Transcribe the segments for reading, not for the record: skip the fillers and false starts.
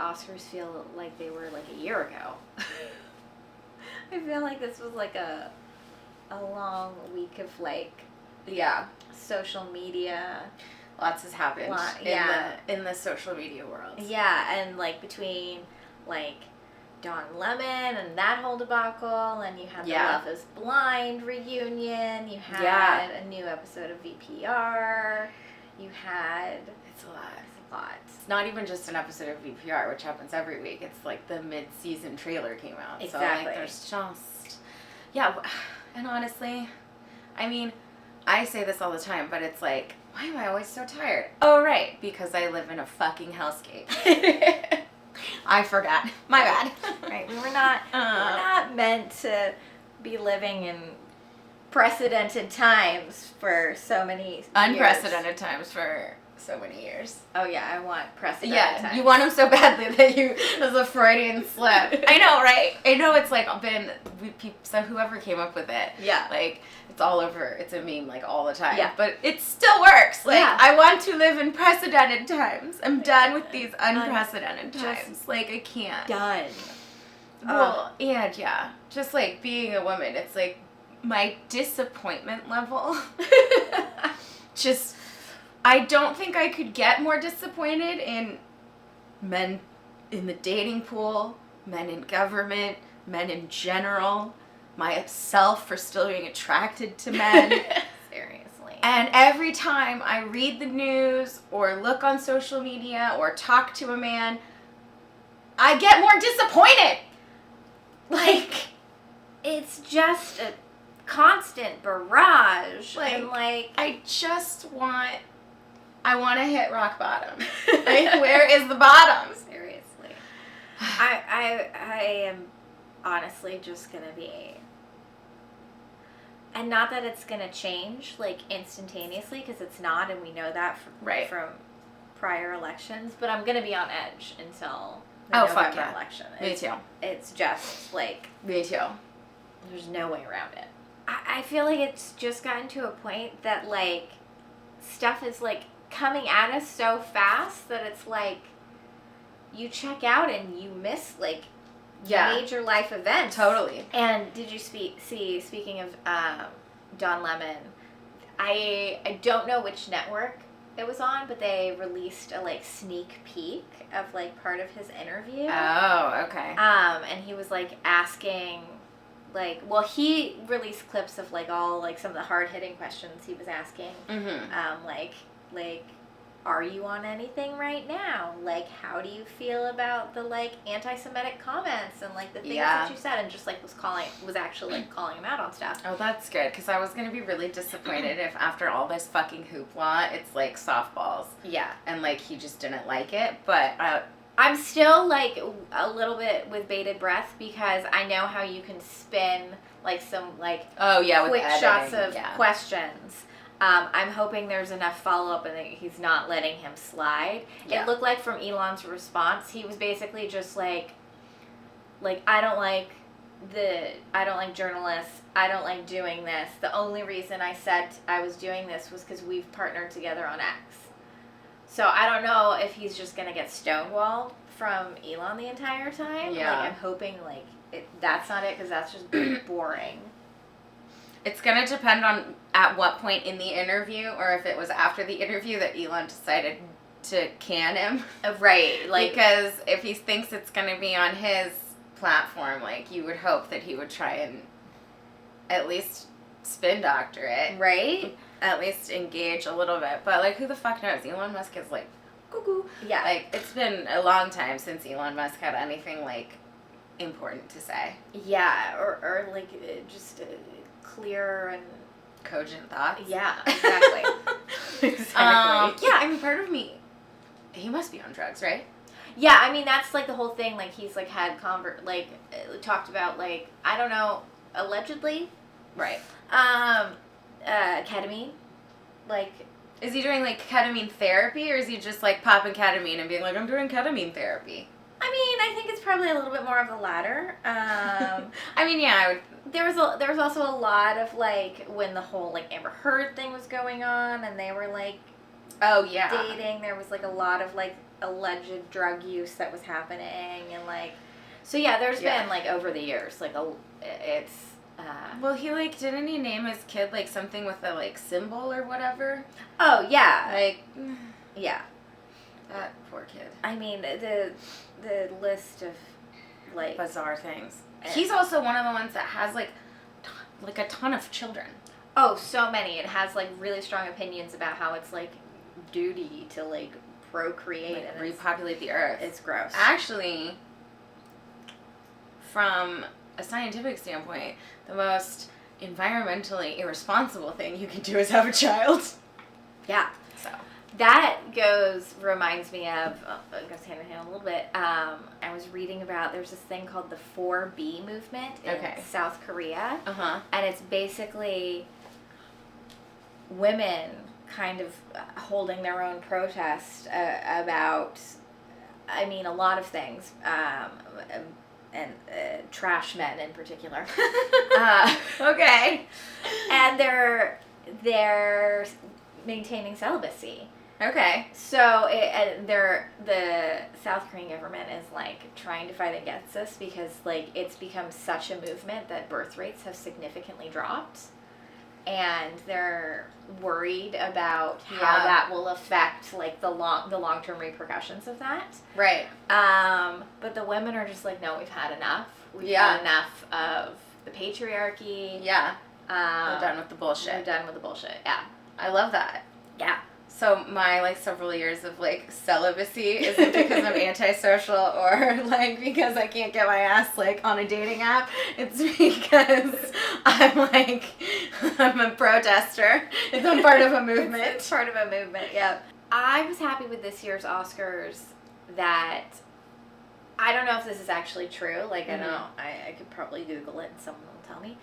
Oscars feel like they were like a year ago. I feel like this was like a long week of like social media. Lots has happened in the social media world. Yeah, and like between like Don Lemon and that whole debacle, and you had the Love is Blind reunion, you had a new episode of VPR, you had... It's a lot. It's not even just an episode of VPR, which happens every week. It's like the mid-season trailer came out. Exactly. So like there's just... Yeah, and honestly, I mean, I say this all the time, but it's like, why am I always so tired? Oh, right, because I live in a fucking hellscape. I forgot. My bad. Right, we're not meant to be living in precedented times for so many unprecedented times for so many years. Oh yeah, I want precedented times. You want them so badly that it was a Freudian slip. I know, right? I know it's like so whoever came up with it. Yeah. Like, it's all over, it's a meme like all the time. Yeah. But it still works. Like, I want to live in precedented times. I'm done with these unprecedented times. Like, I can't. Done. Well, and just like being a woman, it's like my disappointment level. Just, I don't think I could get more disappointed in men in the dating pool, men in government, men in general, myself for still being attracted to men. Seriously. And every time I read the news or look on social media or talk to a man, I get more disappointed. Like, it's just a constant barrage. And I want to hit rock bottom. Like, where is the bottom? Seriously. I am honestly just going to be... And not that it's going to change, like, instantaneously, because it's not, and we know that from prior elections, but I'm going to be on edge until the November election. Me too. It's just, like... Me too. There's no way around it. I feel like it's just gotten to a point that, like, stuff is, like, coming at us so fast that it's, like, you check out and you miss, like... major life event. Totally. And did you speaking of Don Lemon, I don't know which network it was on, but they released a like sneak peek of like part of his interview. Oh, okay. And he was like asking he released clips of like all like some of the hard hitting questions he was asking. Mm-hmm. Like are you on anything right now? Like, how do you feel about the, like, anti-Semitic comments and, like, the things that you said? And just, like, was actually, like, calling him out on stuff. Oh, that's good, because I was going to be really disappointed if after all this fucking hoopla, it's, like, softballs. Yeah. And, like, he just didn't like it, but... I'm still, like, a little bit with bated breath, because I know how you can spin, like, some, like... quick shots of questions. I'm hoping there's enough follow-up and that he's not letting him slide. Yeah. It looked like from Elon's response, he was basically just like I don't like journalists. I don't like doing this. The only reason I said I was doing this was because we've partnered together on X. So I don't know if he's just going to get stonewalled from Elon the entire time. Yeah. Like, I'm hoping that's not it, because that's just boring. It's going to depend on at what point in the interview, or if it was after the interview that Elon decided to can him. Right. Like, because if he thinks it's going to be on his platform, like, you would hope that he would try and at least spin doctor it. Right? At least engage a little bit. But, like, who the fuck knows? Elon Musk is, like, cuckoo. Yeah. Like, it's been a long time since Elon Musk had anything, like, important to say. Yeah, or like, just... clear and cogent thoughts. Yeah, exactly. Exactly. Yeah, I mean, part of me, he must be on drugs, right? Yeah, I mean, that's like the whole thing. Like, he's like had talked about, like, I don't know, allegedly, right? Ketamine, like. Is he doing like ketamine therapy, or is he just like popping ketamine and being like, I'm doing ketamine therapy? I mean, I think it's probably a little bit more of the latter. I mean, yeah, I would. There was also a lot of, like, when the whole, like, Amber Heard thing was going on, and they were, like, oh, yeah, dating. There was, like, a lot of, like, alleged drug use that was happening, and like, so yeah, there's been like over the years, like it's. Well, he like didn't he name his kid like something with a like symbol or whatever? Oh yeah, like yeah. That poor kid. I mean, the list of like bizarre things. He's also one of the ones that has like a ton of children. Oh, so many. It has like really strong opinions about how it's like duty to like procreate like, and repopulate the earth. It's gross. Actually, from a scientific standpoint, the most environmentally irresponsible thing you can do is have a child. Yeah. So that reminds me of, it goes hand in hand a little bit. I was reading about, there's this thing called the 4B movement in South Korea. And it's basically women kind of holding their own protest about, I mean, a lot of things. And trash men in particular. Okay. And they're maintaining celibacy. Okay. So the South Korean government is like trying to fight against this because like it's become such a movement that birth rates have significantly dropped, and they're worried about how that will affect like the long-term repercussions of that. Right. But the women are just like, no, we've had enough. We've had enough of the patriarchy. Yeah. We're done with the bullshit. We're done with the bullshit. Yeah. I love that. Yeah. So my like several years of like celibacy isn't because I'm antisocial or like because I can't get my ass like on a dating app. It's because I'm a protester. I'm part of a movement. It's part of a movement. Yeah. I was happy with this year's Oscars that I don't know if this is actually true. Like I know I could probably Google it and someone will tell me.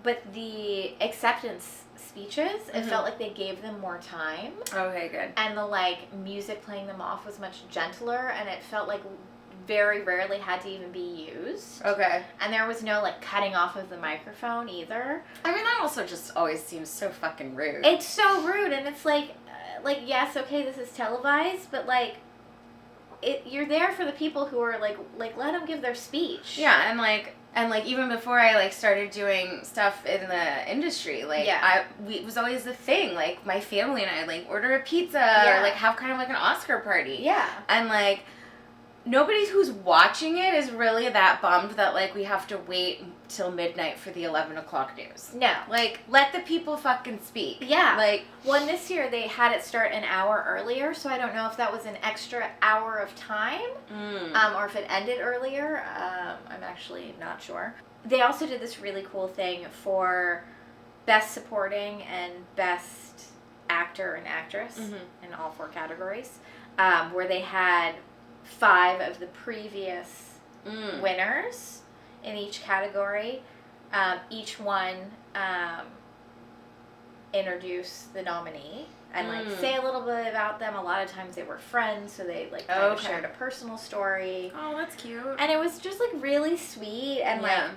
But the acceptance speeches, it felt like they gave them more time. Okay, good. And the like music playing them off was much gentler, and it felt like very rarely had to even be used. Okay. And there was no like cutting off of the microphone either. I mean, that also just always seems so fucking rude. It's so rude, and it's like yes, okay, this is televised, but like you're there for the people who are like let them give their speech. Yeah, and even before I like started doing stuff in the industry, like it was always the thing. Like my family and I like order a pizza or like have kind of like an Oscar party. Yeah. And like nobody who's watching it is really that bummed that like we have to wait till midnight for the 11 o'clock news. No. Like let the people fucking speak. Yeah. Like this year they had it start an hour earlier, so I don't know if that was an extra hour of time or if it ended earlier. I'm actually not sure. They also did this really cool thing for Best Supporting and Best Actor and Actress in all 4 categories, where they had 5 of the previous winners in each category. Each one introduce the nominee and like say a little bit about them. A lot of times they were friends, so they like kind of shared a personal story. Oh, that's cute. And it was just like really sweet, and like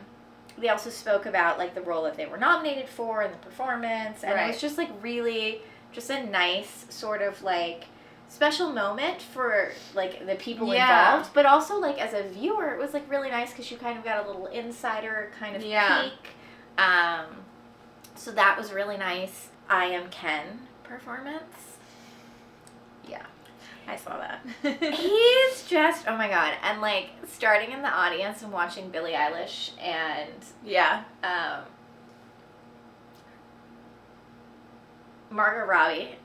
they also spoke about like the role that they were nominated for and the performance, and it was just like really just a nice sort of like special moment for like the people involved, but also like as a viewer it was like really nice because you kind of got a little insider kind of peek. So that was really nice. I Am Ken performance. Yeah, I saw that. He's just, oh my god. And like starting in the audience and watching Billie Eilish and Margot Robbie.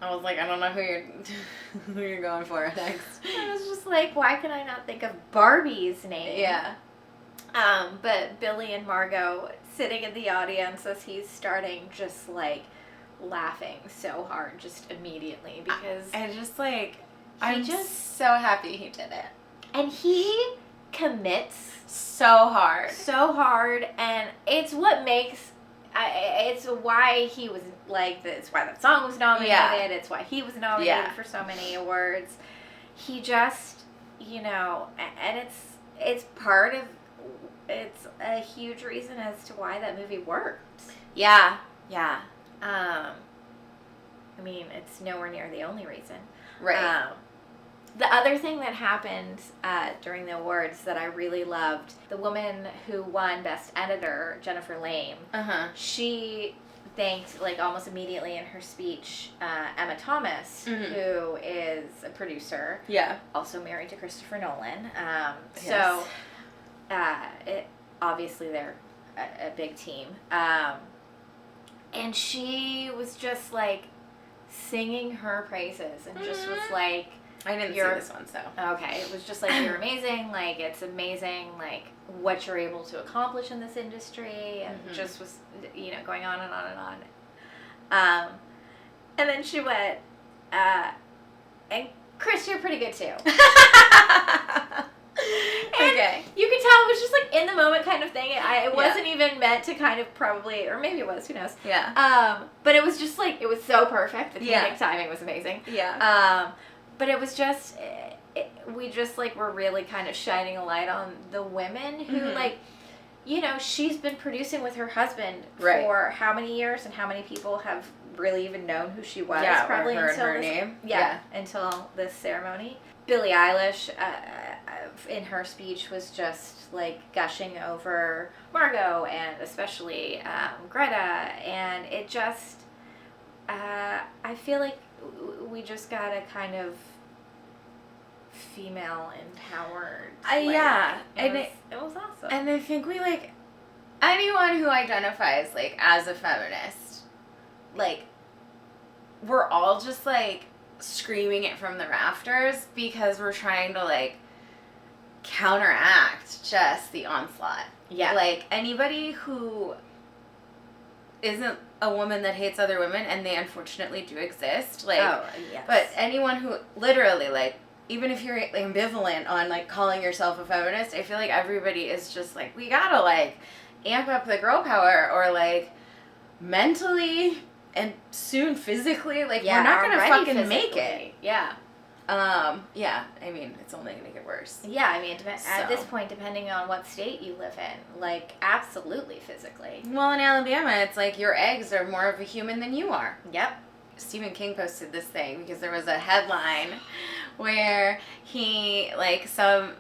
I was like, I don't know who you're going for next. I was just like, why can I not think of Barbie's name? Yeah. But Billy and Margot sitting in the audience as he's starting, just like laughing so hard just immediately because I'm just so happy he did it. And he commits so hard, and it's what makes. It's why he was like. It's why that song was nominated. Yeah. It's why he was nominated for so many awards. He just, and it's part of. It's a huge reason as to why that movie worked. Yeah. I mean, it's nowhere near the only reason. Right. The other thing that happened during the awards that I really loved, the woman who won Best Editor, Jennifer Lame, she thanked, like, almost immediately in her speech, Emma Thomas, who is a producer. Yeah. Also married to Christopher Nolan. Yes. So, obviously they're a big team. And she was just, like, singing her praises and just was like... I didn't see this one, so... Okay, it was just like, you're amazing, like, it's amazing, like, what you're able to accomplish in this industry, and just was, you know, going on and on and on. And then she went, and Chris, you're pretty good too. Okay. You could tell it was just like in the moment kind of thing. It wasn't even meant to kind of probably, or maybe it was, who knows. Yeah. But it was just like, it was so perfect. The comedic timing was amazing. Yeah. But it was just, we just like were really kind of shining a light on the women who like, you know, she's been producing with her husband for how many years, and how many people have really even known who she was. Yeah, probably or heard until her name. Yeah, until this ceremony. Billie Eilish, in her speech, was just like gushing over Margot and especially Greta, and it just, I feel like we just got a kind of female empowered. It was awesome. And I think we, like, anyone who identifies, like, as a feminist, like, we're all just, like, screaming it from the rafters because we're trying to, like, counteract just the onslaught. Yeah. Like, anybody who isn't a woman that hates other women, and they unfortunately do exist, like, but anyone who literally, like, even if you're ambivalent on, like, calling yourself a feminist, I feel like everybody is just like, we gotta, like, amp up the girl power, or, like, mentally and soon physically, like, we're not gonna fucking make it. Yeah. I mean, it's only gonna get worse. Yeah, I mean, at this point, depending on what state you live in, like, absolutely physically. Well, in Alabama, it's like your eggs are more of a human than you are. Yep. Stephen King posted this thing because there was a headline where he, like,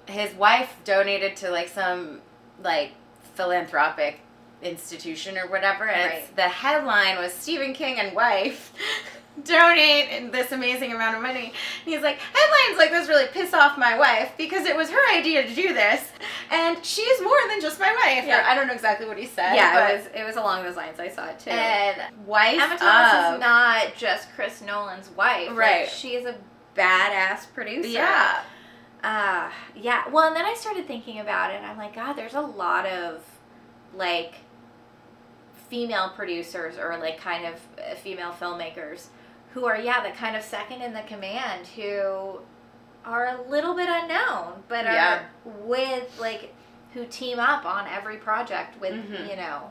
his wife donated to, like, some, like, philanthropic institution or whatever, and the headline was Stephen King and wife donate this amazing amount of money. And he's like, headlines like this really piss off my wife because it was her idea to do this, and she's more than just my wife. Yeah. I don't know exactly what he said. Yeah, it was along those lines. I saw it too. And wife Emma Thomas is not just Chris Nolan's wife. Right. Like, she is a badass producer. Yeah. Yeah. Well, and then I started thinking about it, and I'm like, God, there's a lot of, like, female producers, or, like, kind of female filmmakers who are, the kind of second in the command, who are a little bit unknown, but are with, like, who team up on every project with, you know,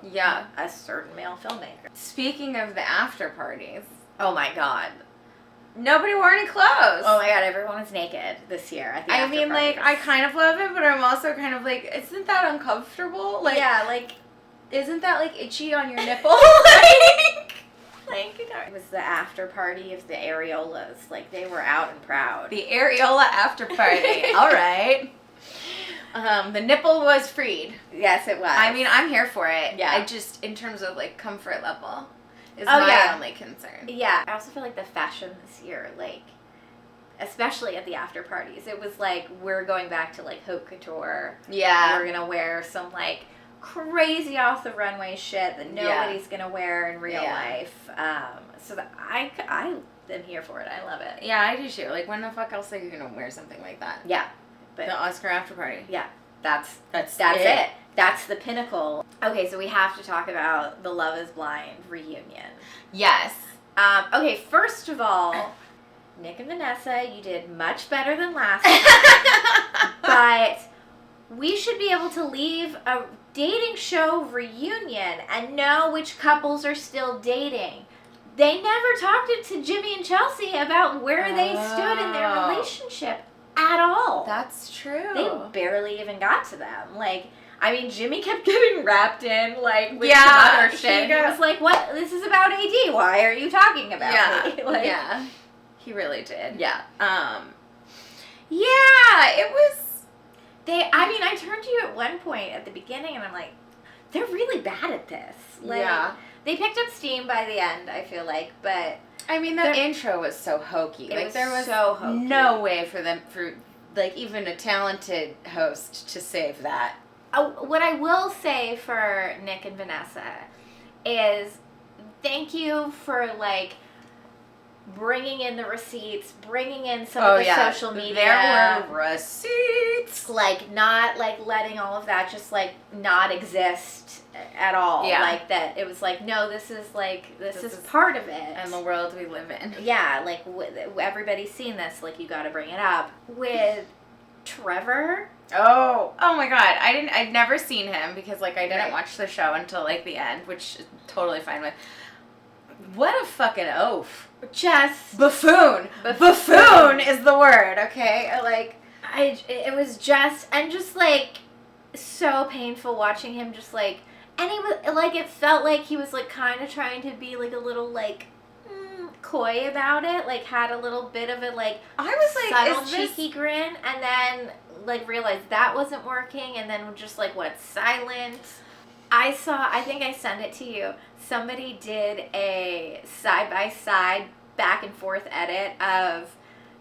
a certain male filmmaker. Speaking of the after parties. Oh, my God. Nobody wore any clothes. Oh, my God, everyone was naked this year at the after parties. Like, I kind of love it, but I'm also kind of like, isn't that uncomfortable? Like, yeah, like, isn't that, like, itchy on your nipple? Like, it was the after party of the areolas. Like, they were out and proud. The areola after party. All right. The nipple was freed. Yes, it was. I mean, I'm here for it. Yeah. I just, in terms of, like, comfort level, is my only concern. Yeah. I also feel like the fashion this year, like, especially at the after parties, it was like, we're going back to, like, haute couture. Yeah. We're gonna wear some, like, crazy off the runway shit that nobody's gonna wear in real life. So that I am here for it. I love it. Yeah, I do too. Like, when the fuck else are you gonna wear something like that? Yeah. But the Oscar after party. Yeah. That's it. That's the pinnacle. Okay, so we have to talk about the Love is Blind reunion. Yes. Okay, first of all, Nick and Vanessa, you did much better than last time. But we should be able to leave a dating show reunion and know which couples are still dating. They never talked to Jimmy and Chelsea about where they stood in their relationship at all. That's true. They barely even got to them. Like, I mean, Jimmy kept getting wrapped in, like, with some other shit. He was like, what? This is about AD. Why are you talking about me? Like, yeah. He really did. Yeah. Yeah, it was... I turned to you at one point at the beginning, and I'm like, they're really bad at this. Like, they picked up steam by the end, I feel like, but... I mean, the intro was so hokey. There was so hokey. No way for even a talented host to save that. What I will say for Nick and Vanessa is thank you for, like, bringing in the receipts, bringing in some of the social media. There were receipts. Like, not, like, letting all of that just, like, not exist at all. Yeah. Like, that it was like, no, this is part of it. And the world we live in. Yeah, like, everybody's seen this. Like, you gotta bring it up. With Trevor. Oh my God. I'd never seen him because, like, I didn't watch the show until, like, the end, which is totally fine with. What a fucking oaf. Just buffoon. Buffoon is the word, okay? Like, it was just, and just, like, so painful watching him just, like, and he was, like, it felt like he was, like, kind of trying to be, like, a little, like, coy about it, like, had a little bit of a, like, I was like, subtle cheeky grin, and then, like, realized that wasn't working, and then just, like, went silent. I think I sent it to you. Somebody did a side-by-side back and forth edit of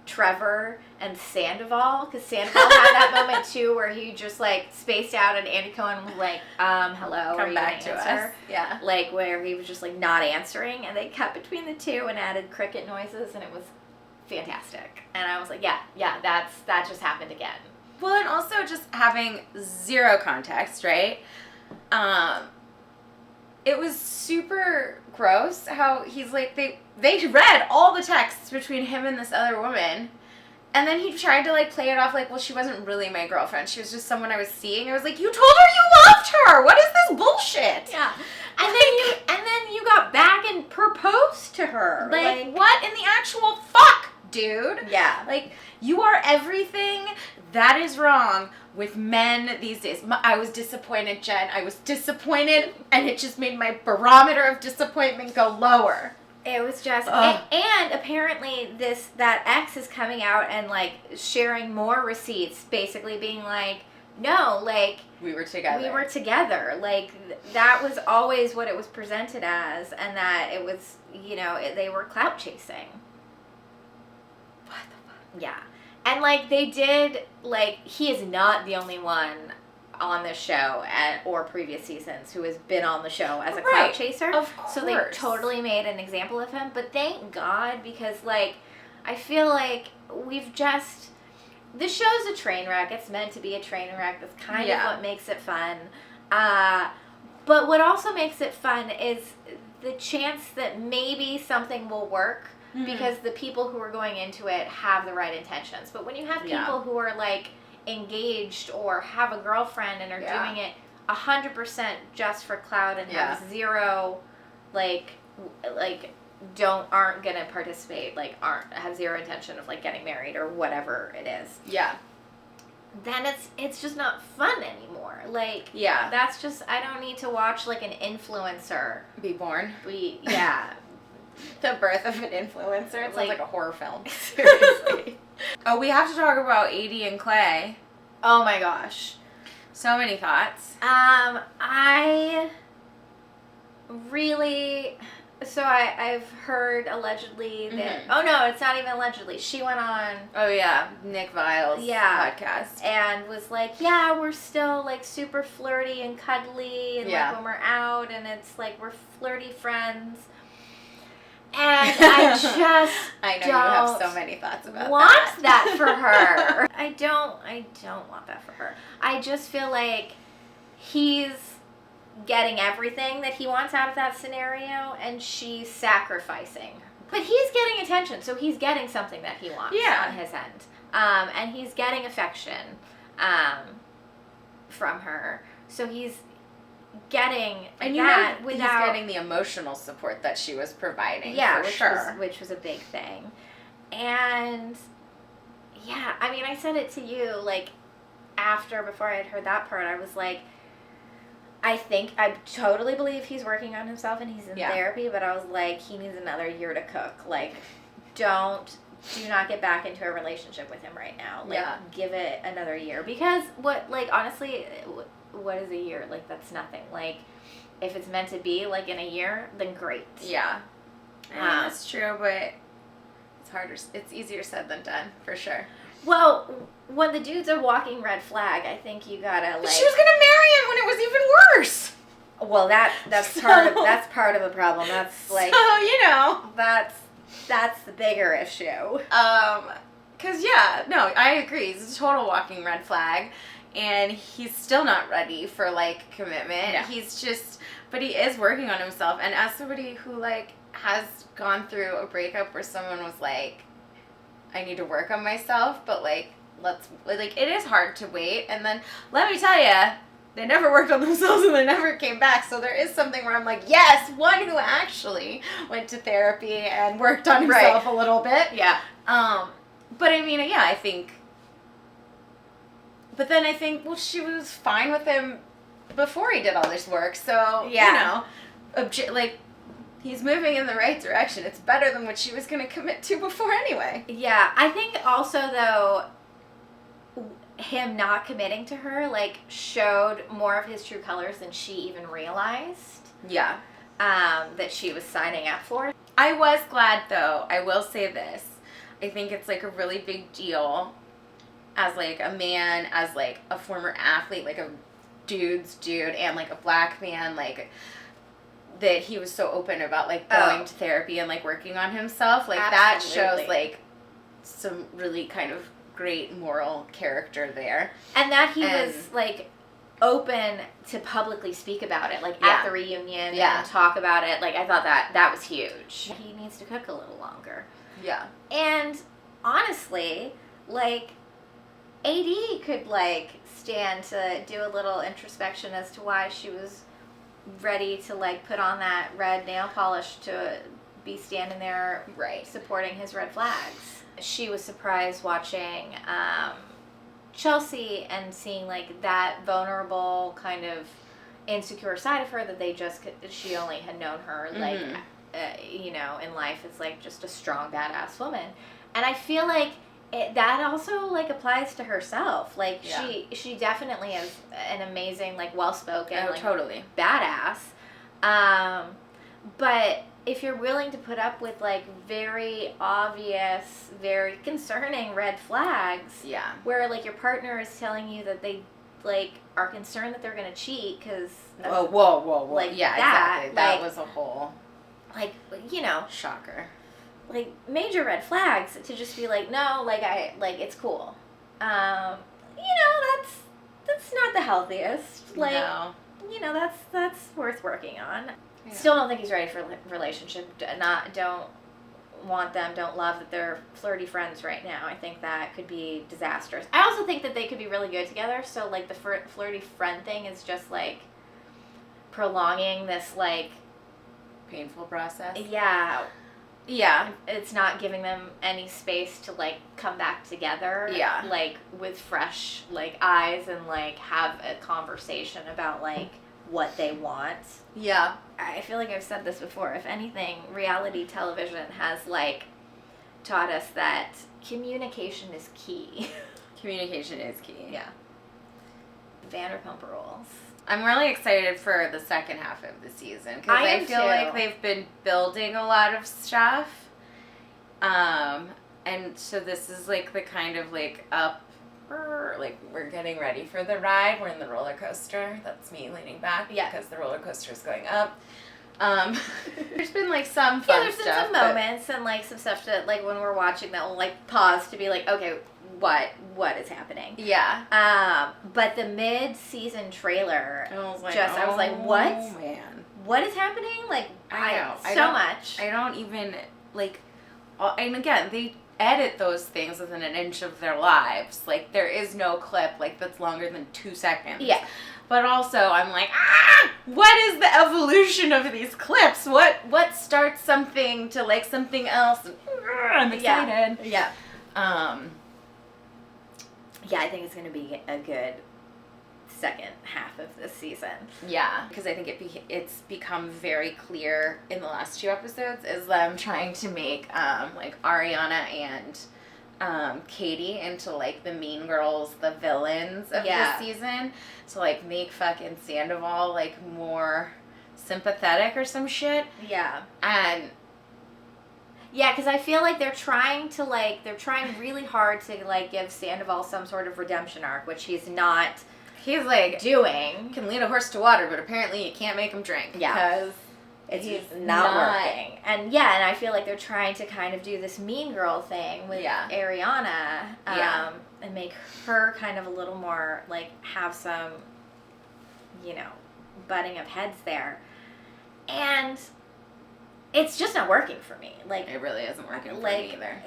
Trevor and Sandoval, because Sandoval had that moment too where he just, like, spaced out and Andy Cohen was like, hello, come back to us. Yeah. Like, where he was just, like, not answering, and they cut between the two and added cricket noises, and it was fantastic. And I was like, yeah, that just happened again. Well, and also just having zero context, right? It was super gross how he's like, they read all the texts between him and this other woman, and then he tried to, like, play it off like, well, she wasn't really my girlfriend, she was just someone I was seeing. I was like, you told her you loved her! What is this bullshit? Yeah. And then you got back and proposed to her. Like, what in the actual fuck, dude? Yeah. Like, you are everything that is wrong with men these days. I was disappointed, Jen. I was disappointed, and it just made my barometer of disappointment go lower. It was just, and apparently that ex is coming out and, like, sharing more receipts, basically being like, no, like, we were together. Like, that was always what it was presented as, and that it was, you know, they were clout chasing. What the fuck? Yeah. And, like, they did, like, he is not the only one on this show or previous seasons who has been on the show as a clout chaser. Of course. So they totally made an example of him. But thank God, because, like, I feel like the show's a train wreck. It's meant to be a train wreck. That's kind of what makes it fun. But what also makes it fun is the chance that maybe something will work. Mm-hmm. Because the people who are going into it have the right intentions. But when you have people who are, like, engaged or have a girlfriend and are doing it 100% just for clout and have zero, aren't gonna participate, like, have zero intention of, like, getting married or whatever it is. Yeah. Then it's just not fun anymore. Like, that's just, I don't need to watch, like, an influencer be born. The birth of an influencer. It sounds like a horror film. Seriously. Oh, we have to talk about AD and Clay. Oh my gosh. So many thoughts. I really... So I've heard allegedly that... Oh no, it's not even allegedly. She went on... Oh yeah, Nick Vile's podcast. And was like, yeah, we're still, like, super flirty and cuddly. And, like, when we're out and it's like we're flirty friends. And I know you have so many thoughts about want that for her. I don't want that for her. I just feel like he's getting everything that he wants out of that scenario, and she's sacrificing. But he's getting attention, so he's getting something that he wants on his end. And he's getting affection from her. So he's getting that without... He's getting the emotional support that she was providing, which was a big thing. And, I mean, I said it to you, like, before I had heard that part, I was like, I totally believe he's working on himself and he's in therapy, but I was like, he needs another year to cook. Like, do not get back into a relationship with him right now. Like, give it another year. Because honestly, what is a year? Like, that's nothing. Like, if it's meant to be, like, in a year, then great. Yeah. That's true, but it's easier said than done, for sure. Well, when the dude's a walking red flag, I think you gotta, like... But she was gonna marry him when it was even worse! Well, that's part of the problem. That's, like... So, you know... That's the bigger issue. Because, I agree. He's a total walking red flag. And he's still not ready for, like, commitment. Yeah. But he is working on himself. And as somebody who, like, has gone through a breakup where someone was like, I need to work on myself, but, like, it is hard to wait. And then, let me tell you, they never worked on themselves and they never came back. So there is something where I'm like, yes, one who actually went to therapy and worked on himself a little bit. Yeah. But I mean, I think... But then I think, well, she was fine with him before he did all this work. So, he's moving in the right direction. It's better than what she was going to commit to before anyway. Yeah. I think also, though, him not committing to her, like, showed more of his true colors than she even realized. Yeah. That she was signing up for. I was glad, though. I will say this. I think it's, like, a really big deal as, like, a man, as, like, a former athlete, like, a dude's dude, and, like, a black man, like, that he was so open about, like, going to therapy and, like, working on himself. Like, absolutely. That shows, like, some really kind of great moral character there. And that he was, like, open to publicly speak about it, like, at the reunion and talk about it. Like, I thought that was huge. He needs to cook a little longer. Yeah. And, honestly, like... AD could, like, stand to do a little introspection as to why she was ready to, like, put on that red nail polish to be standing there supporting his red flags. She was surprised watching Chelsea and seeing, like, that vulnerable kind of insecure side of her that she only had known her, like, in life as, like, just a strong, badass woman. And I feel like that also, like, applies to herself. Like, she definitely is an amazing, like, well-spoken, totally badass. But if you're willing to put up with, like, very obvious, very concerning red flags, where, like, your partner is telling you that they, like, are concerned that they're going to cheat because... Whoa. Like, exactly. That was a whole... Like, shocker. Like, major red flags to just be like, no, it's cool. That's not the healthiest. Like, no. That's worth working on. Yeah. Still don't think he's ready for a relationship. Don't want them, don't love that they're flirty friends right now. I think that could be disastrous. I also think that they could be really good together, so, like, the flirty friend thing is just, like, prolonging this, like... painful process? Yeah. Yeah. It's not giving them any space to, like, come back together. Yeah. Like, with fresh, like, eyes and, like, have a conversation about, like, what they want. Yeah. I feel like I've said this before. If anything, reality television has, like, taught us that communication is key. Communication is key. Yeah. Vanderpump Rules. I'm really excited for the second half of the season because I feel like they've been building a lot of stuff. And so this is, like, the kind of, like, like, we're getting ready for the ride. We're in the roller coaster. That's me leaning back because the roller coaster is going up. There's been, like, some fun stuff. Yeah, there's been some moments and, like, some stuff that, like, when we're watching that we'll, like, pause to be like, okay, what is happening? Yeah. But the mid-season trailer, I was like, what? Oh, man. What is happening? Like, I know. So much. I don't even, like, and again, they edit those things within an inch of their lives. Like, there is no clip, like, that's longer than 2 seconds. Yeah. But also, I'm like, what is the evolution of these clips? What starts something to, like, something else? I'm excited. Yeah, I think it's going to be a good second half of this season. Yeah, because I think it's become very clear in the last 2 episodes is them trying to make like Ariana and Katie into like the mean girls, the villains of this season. So like make fucking Sandoval like more sympathetic or some shit. Yeah. And yeah, because I feel like they're trying really hard to like give Sandoval some sort of redemption arc, which he's not. He's like doing. Can lead a horse to water, but apparently you can't make him drink. Yeah. Because it's not working. And I feel like they're trying to kind of do this mean girl thing with Ariana. And make her kind of a little more like have some, butting of heads there. And it's just not working for me. Like it really isn't working for me either.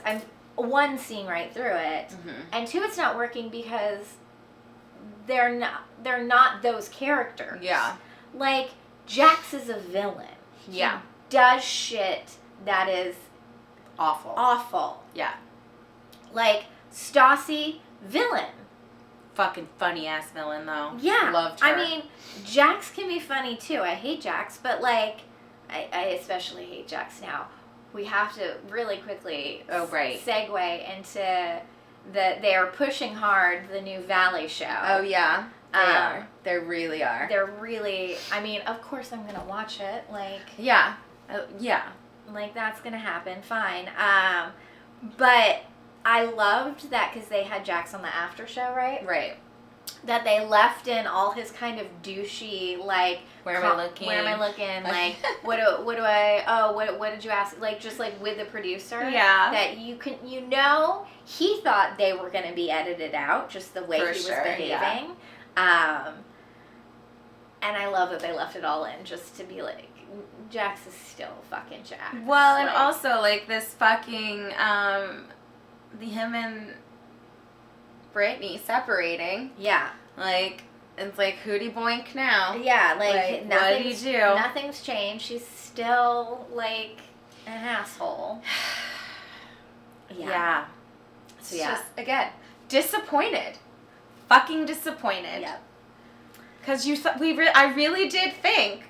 I'm one seeing right through it, and 2, it's not working because they're not those characters. Yeah. Like Jax is a villain. He does shit that is awful. Yeah. Like Stassi, villain. Fucking funny ass villain though. Yeah. Loved her. I mean, Jax can be funny too. I hate Jax, but like I especially hate Jax now. We have to really quickly segue into they are pushing hard the new Valley show. Oh yeah, they are. They really are. They're really. I mean, of course I'm gonna watch it. Like yeah. Like that's gonna happen. Fine. But I loved that because they had Jax on the after show, right? Right. That they left in all his kind of douchey, like, where am I looking? Like, what did you ask? Like, just like with the producer. Yeah. That he thought they were going to be edited out, just the way he was behaving. Yeah. And I love that they left it all in just to be like, Jax is still fucking Jax. Well, and also, like, this fucking, him and Brittany separating. Yeah. Like, it's like, hootie boink now. Yeah, like what do you do? Nothing's changed. She's still, like, an asshole. Yeah. So, just, again, disappointed. Fucking disappointed. Yep. Because I really did think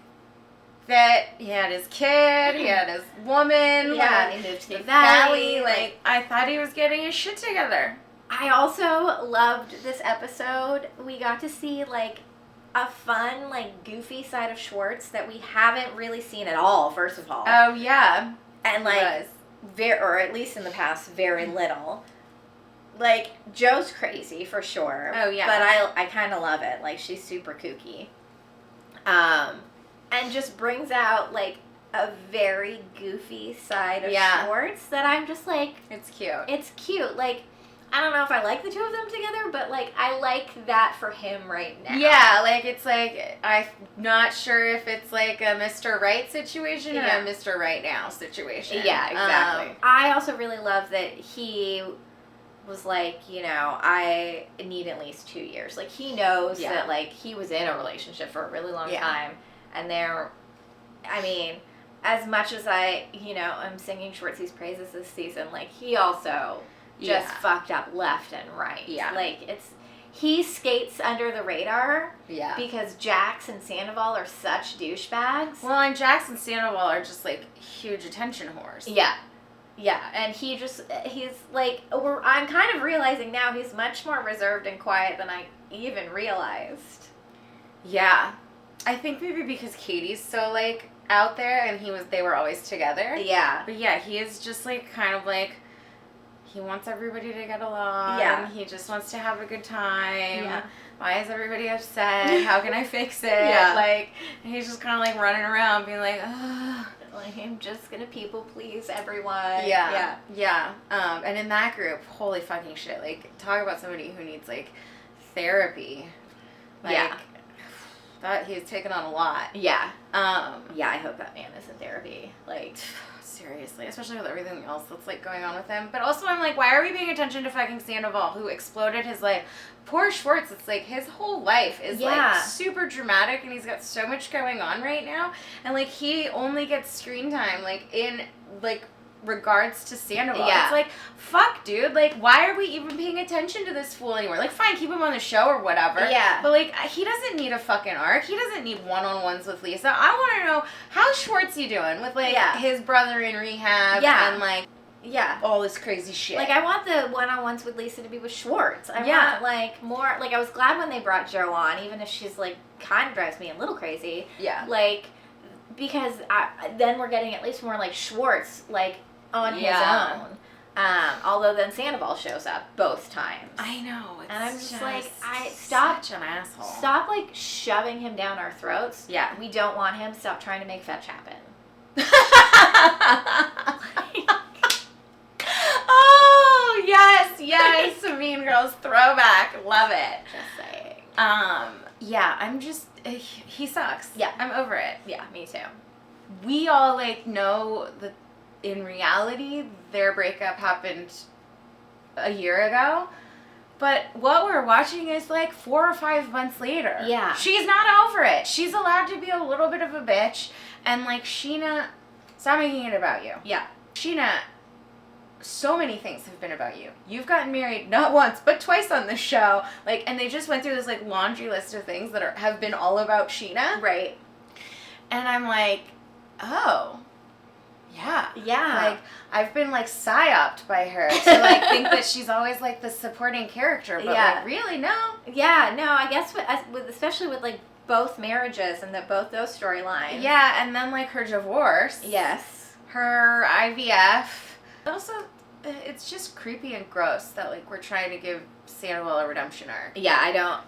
that he had his kid, he had his woman. Yeah, he moved to the valley. Like, I thought he was getting his shit together. I also loved this episode. We got to see, like, a fun, like, goofy side of Schwartz that we haven't really seen at all, first of all. Oh, yeah. And, like, or at least in the past, very little. Like, Joe's crazy, for sure. Oh, yeah. But I kind of love it. Like, she's super kooky. And just brings out, like, a very goofy side of Schwartz that I'm just, like... It's cute. It's cute. Like... I don't know if I like the 2 of them together, but, like, I like that for him right now. Yeah, like, it's like, I'm not sure if it's, like, a Mr. Right situation or a Mr. Right Now situation. Yeah, exactly. I also really love that he was like, I need at least 2 years. Like, he knows that, like, he was in a relationship for a really long time, and I mean, as much as I'm singing Schwartz's praises this season, like, he also... just fucked up left and right. Yeah. Like, he skates under the radar. Yeah. Because Jax and Sandoval are such douchebags. Well, and Jax and Sandoval are just, like, huge attention whores. Yeah. Yeah. And he's like, I'm kind of realizing now he's much more reserved and quiet than I even realized. Yeah. I think maybe because Katie's so, like, out there and they were always together. Yeah. But yeah, he is just, like, kind of, like... He wants everybody to get along. Yeah. He just wants to have a good time. Yeah. Why is everybody upset? How can I fix it? Yeah. Like, he's just kind of like running around being like, ugh. Like, I'm just going to people please everyone. Yeah. And in that group, holy fucking shit. Like, talk about somebody who needs, like, therapy. Like, that he's taken on a lot. Yeah. I hope that man is in therapy. Like... Seriously, especially with everything else that's, like, going on with him. But also, I'm like, why are we paying attention to fucking Sandoval, who exploded his life? Poor Schwartz, it's like, his whole life is, like, super dramatic, and he's got so much going on right now. And, like, he only gets screen time, like, in, like, regards to Sandoval. Yeah. It's like, fuck, dude. Like, why are we even paying attention to this fool anymore? Like, fine, keep him on the show or whatever. Yeah. But, like, he doesn't need a fucking arc. He doesn't need one-on-ones with Lisa. I want to know, how's Schwartzy doing with, like, his brother in rehab and, like, all this crazy shit. Like, I want the one-on-ones with Lisa to be with Schwartz. I want, like, more... Like, I was glad when they brought Joe on, even if she's, like, kind of drives me a little crazy. Yeah. Like, because then we're getting at least more, like, Schwartz, like, on his own. Although then Sandoval shows up both times. I know. And I'm just like, stop. Such an asshole. Stop, like, shoving him down our throats. Yeah. We don't want him. Stop trying to make fetch happen. Oh, yes. Mean Girls throwback. Love it. Just saying. Yeah, I'm just, he sucks. Yeah. I'm over it. Yeah, me too. We all, like, know that in reality, their breakup happened a year ago. But what we're watching is, like, 4 or 5 months later. Yeah. She's not over it. She's allowed to be a little bit of a bitch. And, like, Sheena, stop making it about you. Yeah. Sheena, so many things have been about you. You've gotten married not once, but twice on this show. Like, and they just went through this, like, laundry list of things that have been all about Sheena. Right. And I'm like, oh. Yeah. Yeah. Like, I've been, like, psyoped by her to, like, think that she's always, like, the supporting character. But, like, really, no. Yeah, no, I guess, with especially with, like, both marriages and both those storylines. Yeah, and then, like, her divorce. Yes. Her IVF. Also, it's just creepy and gross that, like, we're trying to give Sandoval a redemption arc. Yeah, I don't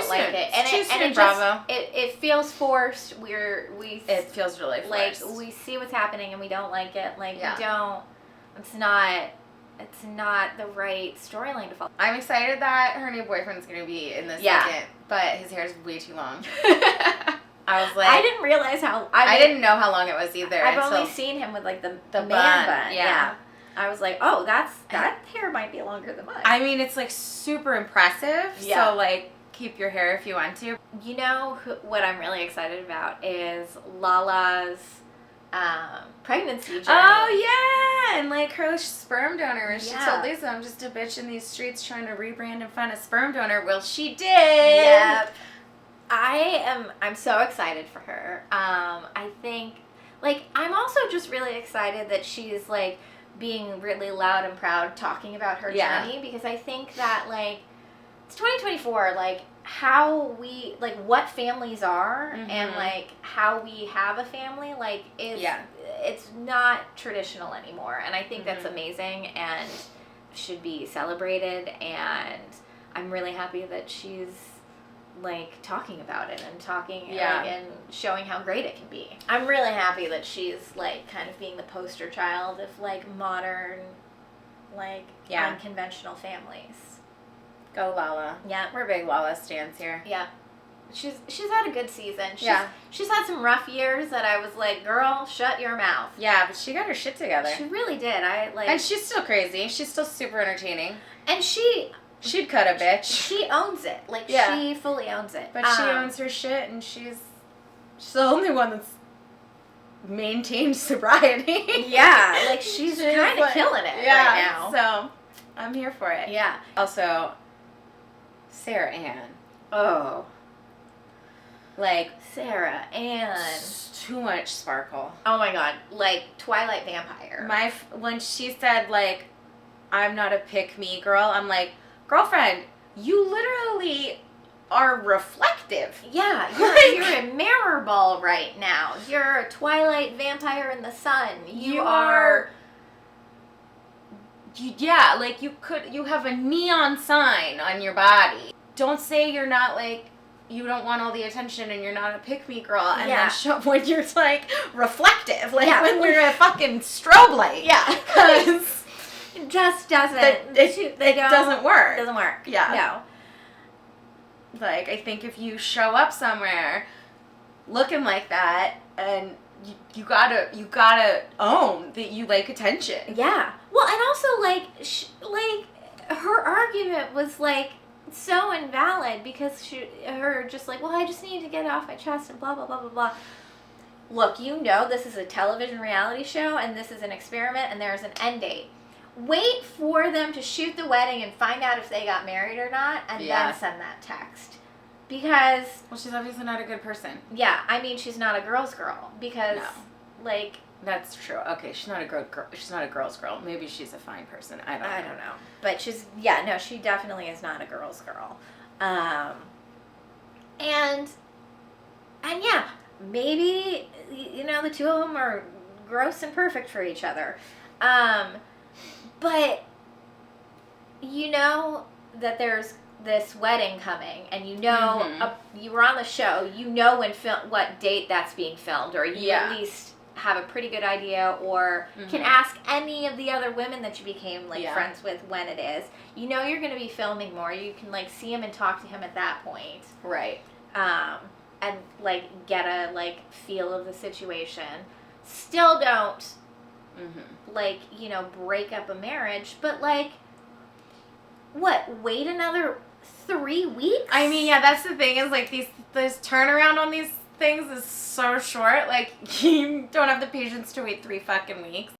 like it. And Bravo. It feels forced. It feels really forced. Like, we see what's happening and we don't like it. Like, we don't. It's not the right storyline to follow. I'm excited that her new boyfriend's gonna be in this second, but his hair is way too long. I was like, I didn't realize how. I didn't know how long it was either. I've only seen him with, like, the man bun. Yeah. I was like, oh, that hair might be longer than mine. I mean, it's, like, super impressive. Yeah. So, like, keep your hair if you want to. You know what I'm really excited about is Lala's pregnancy journey. Oh, yeah. And, like, her sperm donor, where she told Lisa, I'm just a bitch in these streets trying to rebrand and find a sperm donor. Well, she did. Yep. I'm so excited for her. I think, like, I'm also just really excited that she's, like, being really loud and proud talking about her journey, because I think that, like, it's 2024, like, how we, like, what families are and, like, how we have a family, like, it's not traditional anymore, and I think that's amazing and should be celebrated, and I'm really happy that she's, like, talking about it and like, and showing how great it can be. I'm really happy that she's, like, kind of being the poster child of, like, modern, like, unconventional families. Go Lala. Yeah. We're big Lala stans here. Yeah. She's had a good season. She's had some rough years that I was like, girl, shut your mouth. Yeah, but she got her shit together. She really did. And she's still crazy. She's still super entertaining. And she'd cut a bitch. She owns it. Like, she fully owns it. But she owns her shit, and she's the only one that's maintained sobriety. Yeah, like, she's kind of killing it right now. So, I'm here for it. Yeah. Also, Sarah Ann. Oh. Like, Sarah Ann. Too much sparkle. Oh my god. Like, Twilight Vampire. When she said, like, I'm not a pick-me girl, I'm like, girlfriend, you literally are reflective. Yeah, you're a mirror ball right now. You're a Twilight vampire in the sun. You are... Yeah, like, you have a neon sign on your body. Don't say you're not, like, you don't want all the attention and you're not a pick-me girl, and then show when you're, like, reflective. Like, when you're a fucking strobe light. Yeah. Because... It just doesn't. It doesn't work. It doesn't work. Yeah. No. Like, I think if you show up somewhere looking like that, and you gotta own that you like attention. Yeah. Well, and also, like, her argument was, like, so invalid because her just like, well, I just need to get it off my chest and blah, blah, blah, blah, blah. look, you know this is a television reality show and this is an experiment and there's an end date. Wait for them to shoot the wedding and find out if they got married or not, and then send that text. Because... Well, she's obviously not a good person. Yeah, I mean, she's not a girl's girl. Because, like... That's true. Okay, she's not a girl. She's not a girl's girl. Maybe she's a fine person. I don't know. But she's... Yeah, no, she definitely is not a girl's girl. And yeah, maybe, you know, the two of them are gross and perfect for each other. But you know that there's this wedding coming, and you know, you were on the show, you know what date that's being filmed, or you at least have a pretty good idea, or can ask any of the other women that you became friends with when it is. You know you're going to be filming more. You can like see him and talk to him at that point. Right. And like get a feel of the situation. Still don't break up a marriage, but wait another 3 weeks? I mean, yeah, that's the thing, is this turnaround on these things is so short. Like, you don't have the patience to wait 3 fucking weeks.